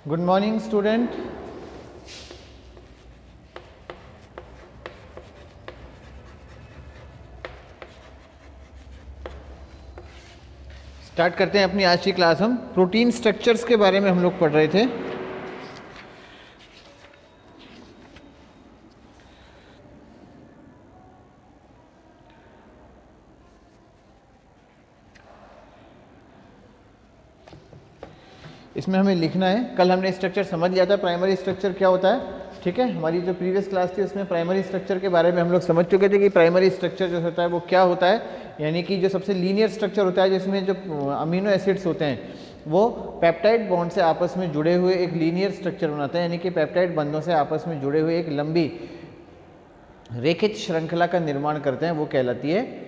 Good morning student. Start करते हैं अपनी आज की क्लास। हम प्रोटीन स्ट्रक्चर्स के बारे में हम लोग पढ़ रहे थे। इसमें हमें लिखना है, कल हमने स्ट्रक्चर समझ लिया था, प्राइमरी स्ट्रक्चर क्या होता है। ठीक है, हमारी जो प्रीवियस क्लास थी उसमें प्राइमरी स्ट्रक्चर के बारे में हम लोग समझ चुके थे कि प्राइमरी स्ट्रक्चर जो होता है वो क्या होता है। यानी कि जो सबसे लीनियर स्ट्रक्चर होता है, जिसमें जो अमीनो एसिड्स होते हैं वो पेप्टाइड बॉन्ड से आपस में जुड़े हुए एक लीनियर स्ट्रक्चर बनाते हैं। यानी कि पेप्टाइड बंधों से आपस में जुड़े हुए एक लंबी रेखित श्रृंखला का निर्माण करते हैं, वो कहलाती है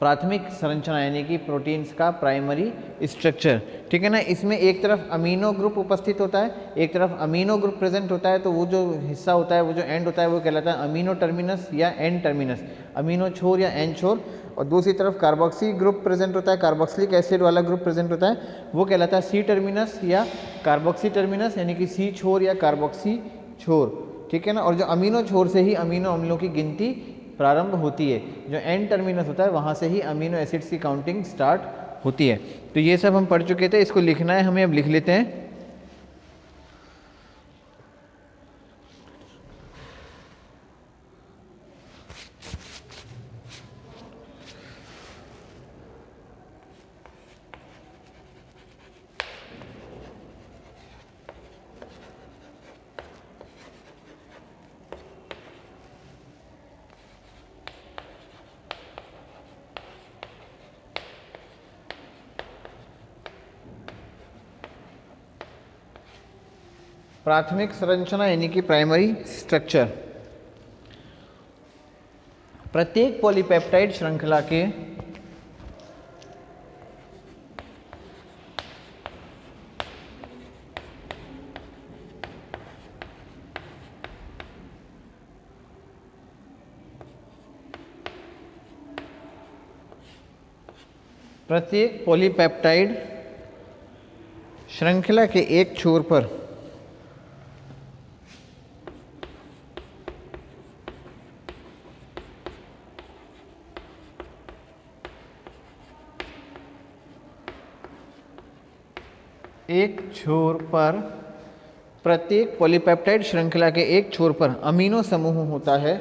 प्राथमिक संरचना, यानी कि प्रोटीन्स का प्राइमरी स्ट्रक्चर। ठीक है ना। इसमें एक तरफ अमीनो ग्रुप उपस्थित होता है, एक तरफ अमीनो ग्रुप प्रेजेंट होता है, तो वो जो हिस्सा होता है, वो जो एंड होता है, वो कहलाता है अमीनो टर्मिनस या एंड टर्मिनस, अमीनो छोर या एंड छोर। और दूसरी तरफ कार्बोक्सी ग्रुप प्रेजेंट होता है, कार्बोक्सिलिक एसिड वाला ग्रुप प्रेजेंट होता है, वो कहलाता है सी टर्मिनस या कार्बोक्सी टर्मिनस, यानी कि सी छोर या कार्बोक्सी छोर। ठीक है ना। और जो अमीनो छोर से ही अमीनो अम्लों की गिनती प्रारंभ होती है, जो एंड टर्मिनस होता है वहाँ से ही अमीनो एसिड्स की काउंटिंग स्टार्ट होती है। तो ये सब हम पढ़ चुके थे, इसको लिखना है हमें, अब लिख लेते हैं। प्राथमिक संरचना यानी कि प्राइमरी स्ट्रक्चर। प्रत्येक पॉलीपेप्टाइड श्रृंखला के प्रत्येक पॉलीपेप्टाइड श्रृंखला के एक छोर पर प्रत्येक पॉलीपेप्टाइड श्रृंखला के एक छोर पर अमीनो समूह होता है।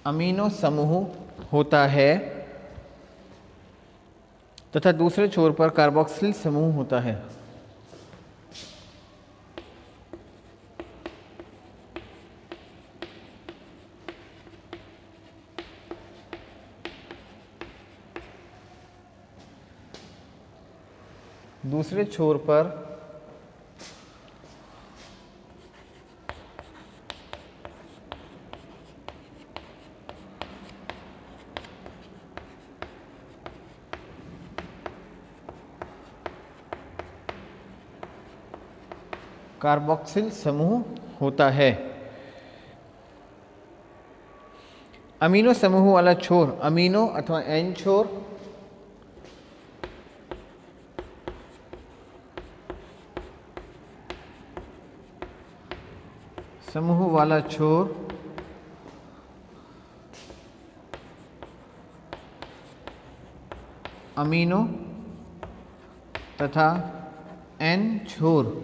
अमीनो समूह होता है तथा दूसरे छोर पर कार्बोक्सिल समूह होता है। दूसरे छोर पर कार्बोक्सिल समूह होता है। अमीनो समूह वाला छोर अमीनो अथवा एन छोर, समूह वाला छोर अमीनो तथा एन छोर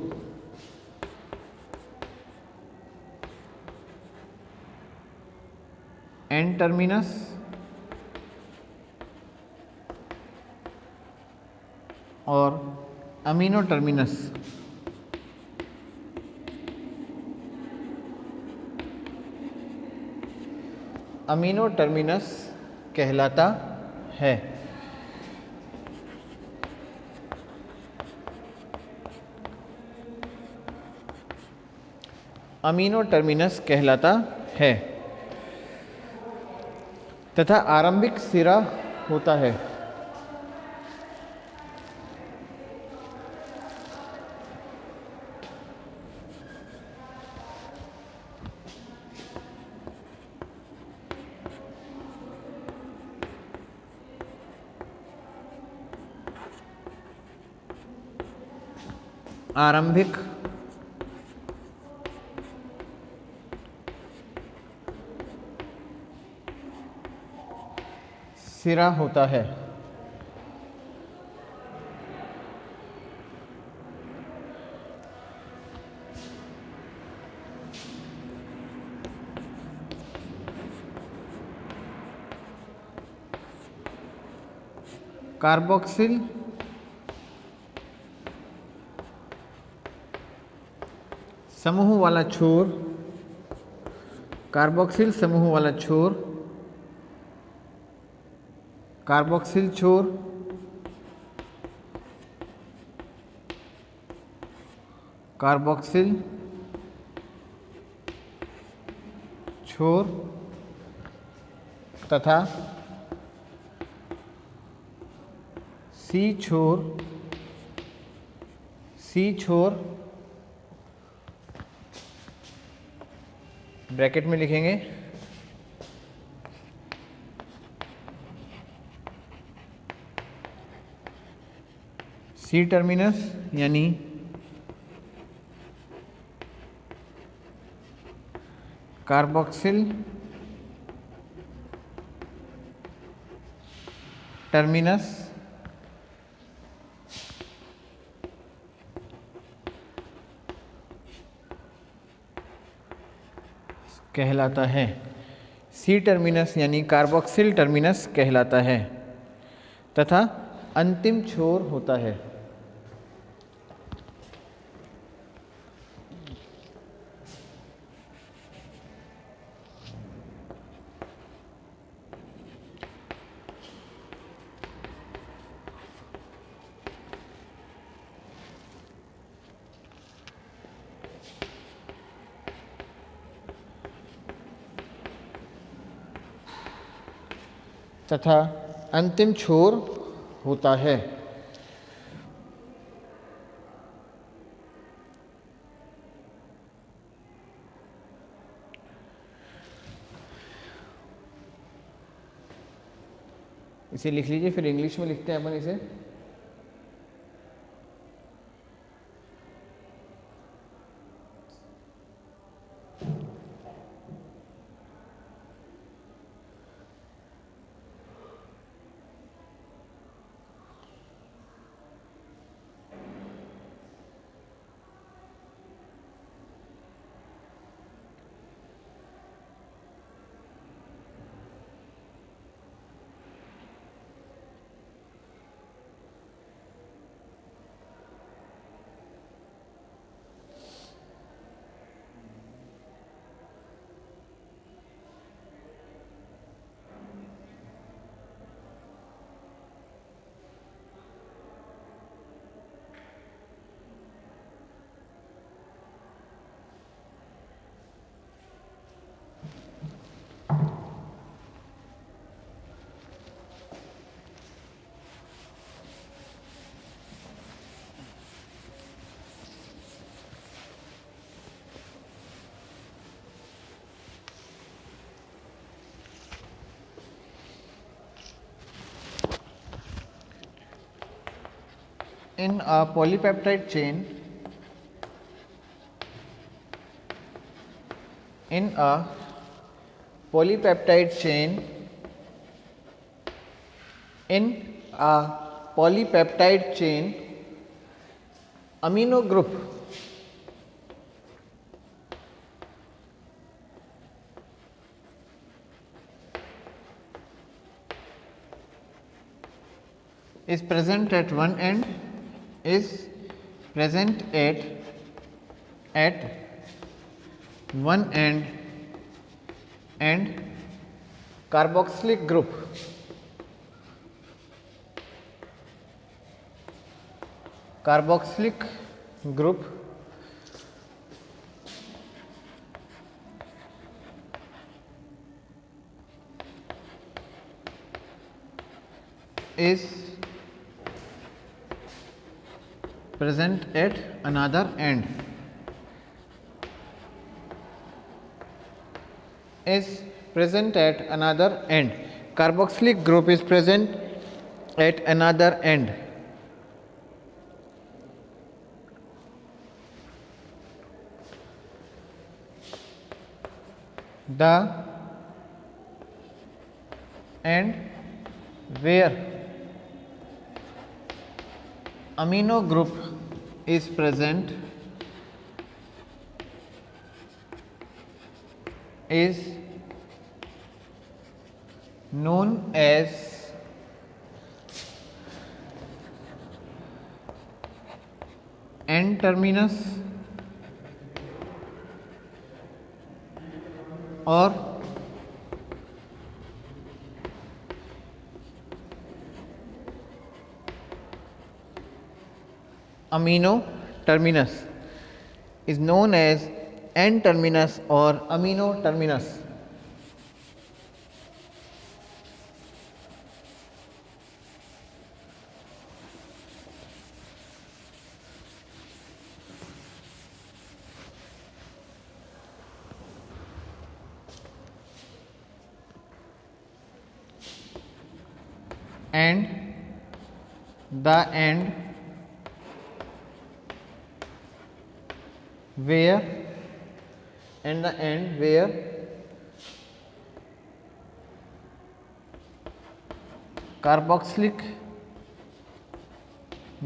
एन टर्मिनस और अमीनो टर्मिनस। अमीनो टर्मिनस कहलाता है। अमीनो टर्मिनस कहलाता है तथा आरंभिक सिरा होता है। आरंभिक सिरा होता है। कार्बोक्सिल समूह वाला छोर, कार्बोक्सिल समूह वाला छोर, कार्बोक्सिल छोर, कार्बोक्सिल छोर तथा सी छोर ब्रैकेट में लिखेंगे सी टर्मिनस यानी कार्बोक्सिल टर्मिनस कहलाता है। सी टर्मिनस यानी कार्बोक्सिल टर्मिनस कहलाता है तथा अंतिम छोर होता है। तथा अंतिम छोर होता है। इसे लिख लीजिए, फिर इंग्लिश में लिखते हैं अपन इसे। In a polypeptide chain, in a polypeptide chain, in a polypeptide chain, amino group is present at one end, is present at one end, and carboxylic group is present at another end, is present at another end. Carboxylic group is present at another end. the and where amino group is present is known as N terminus or amino terminus, is known as N terminus or amino terminus. And the end where carboxylic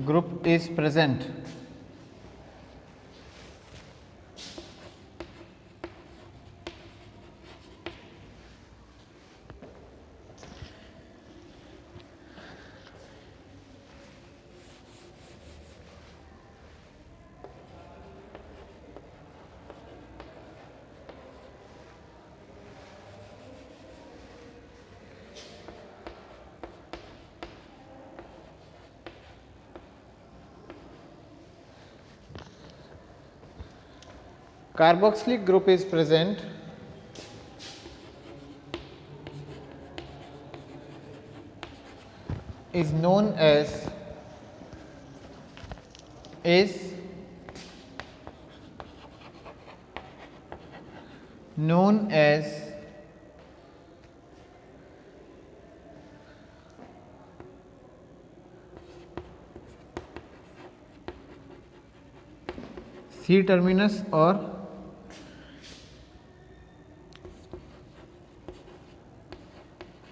group is present. Carboxylic group is present is known as C terminus or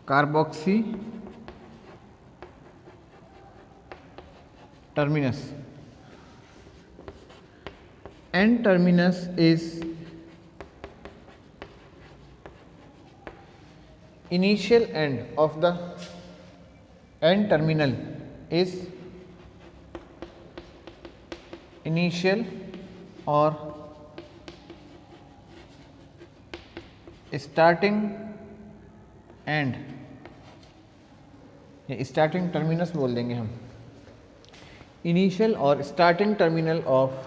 carboxy terminus. N terminus is initial end of the N terminal is initial or starting end, ये starting terminus बोल देंगे हम, initial और starting terminal of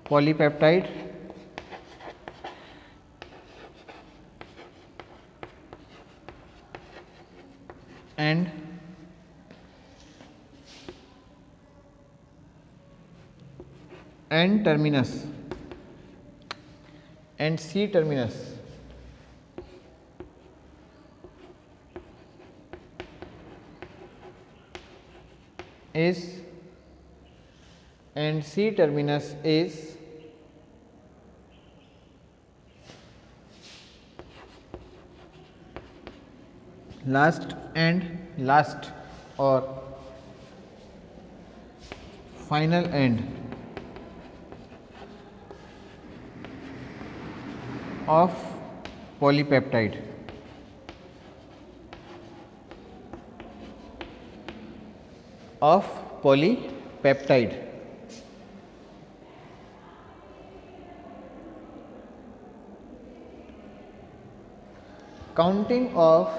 polypeptide and N terminus and C terminus is and C terminus is last or final end of polypeptide. Counting of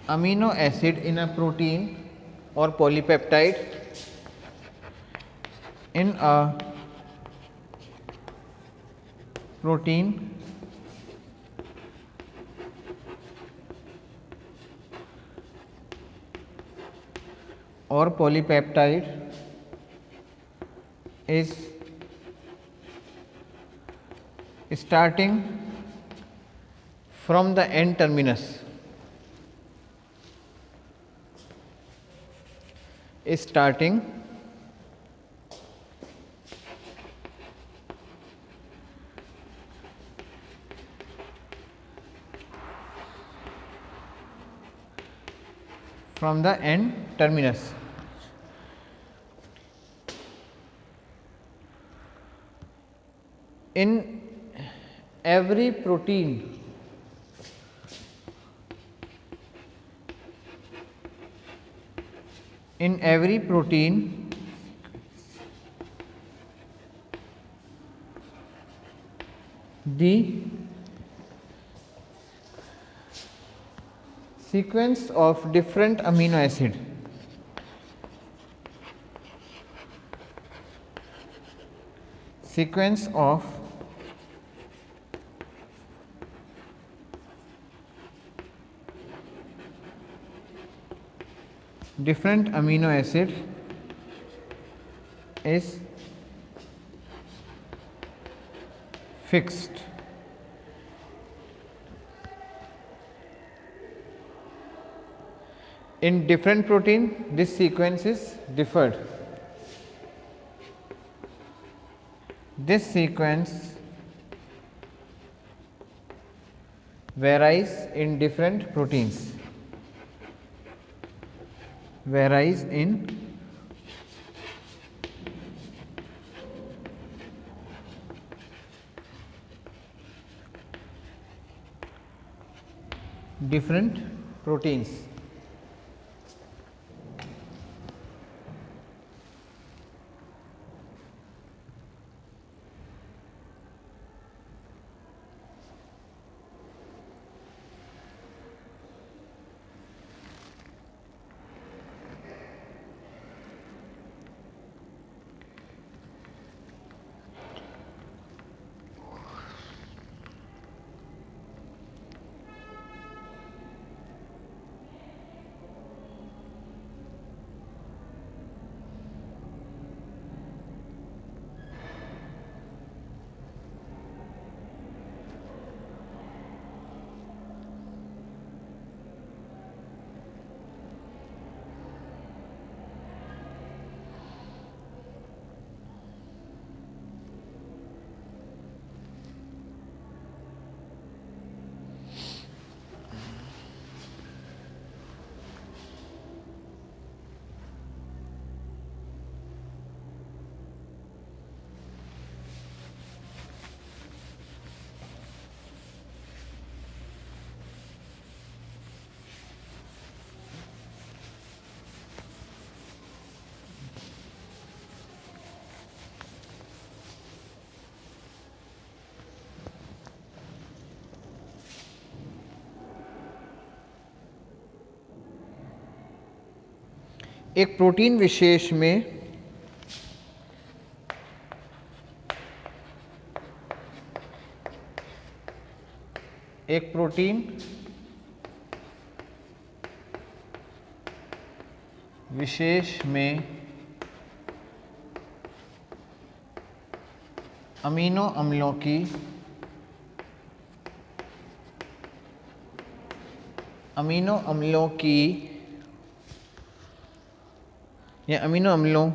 amino acid in a protein or polypeptide in a protein or polypeptide is starting from the N terminus, is starting from the N terminus. In every protein, the sequence of different amino acid is fixed. In different protein, this sequence is differed. This sequence varies in different proteins. Varies in different proteins. एक protein विशेष में amino अम्लों की या amino अम्लों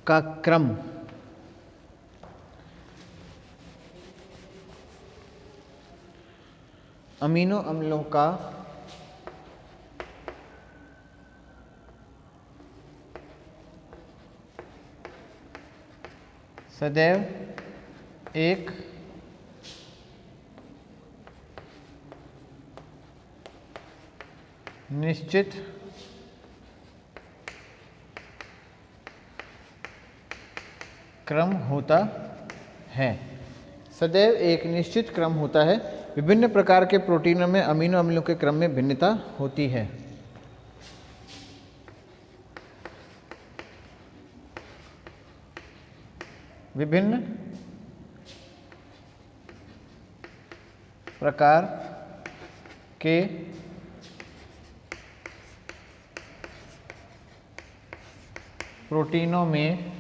का क्रम amino अम्लों का सदैव एक निश्चित क्रम होता है। सदैव एक निश्चित क्रम होता है। विभिन्न प्रकार के प्रोटीनों में अमीनो अम्लों के क्रम में भिन्नता होती है। विभिन्न प्रकार के प्रोटीनों में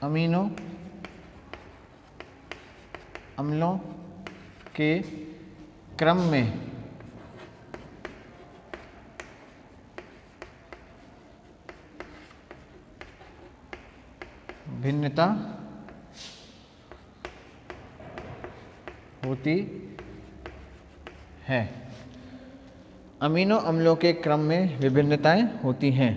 अमीनो अम्लों के क्रम में भिन्नता होती है। अमीनो अम्लों के क्रम में विभिन्नताएं होती हैं।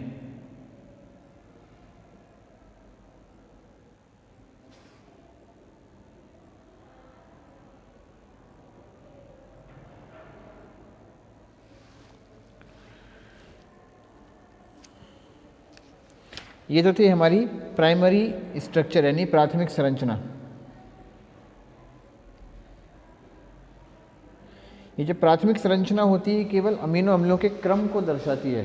ये तो थी हमारी प्राइमरी स्ट्रक्चर यानी प्राथमिक संरचना। ये जो प्राथमिक संरचना होती है केवल अमीनो अम्लों के क्रम को दर्शाती है।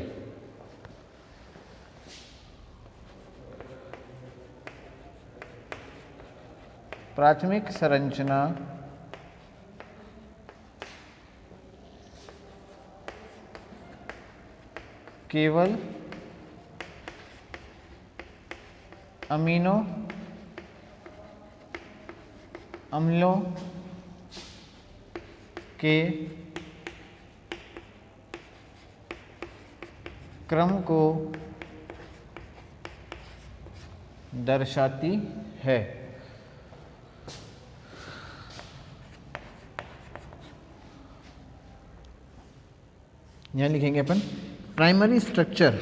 प्राथमिक संरचना केवल अमीनो अम्लों के क्रम को दर्शाती है। यहां लिखेंगे अपन primary structure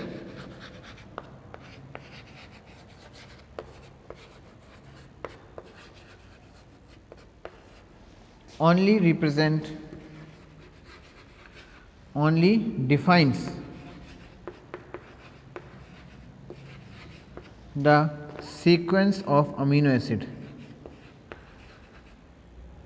only defines the sequence of amino acid।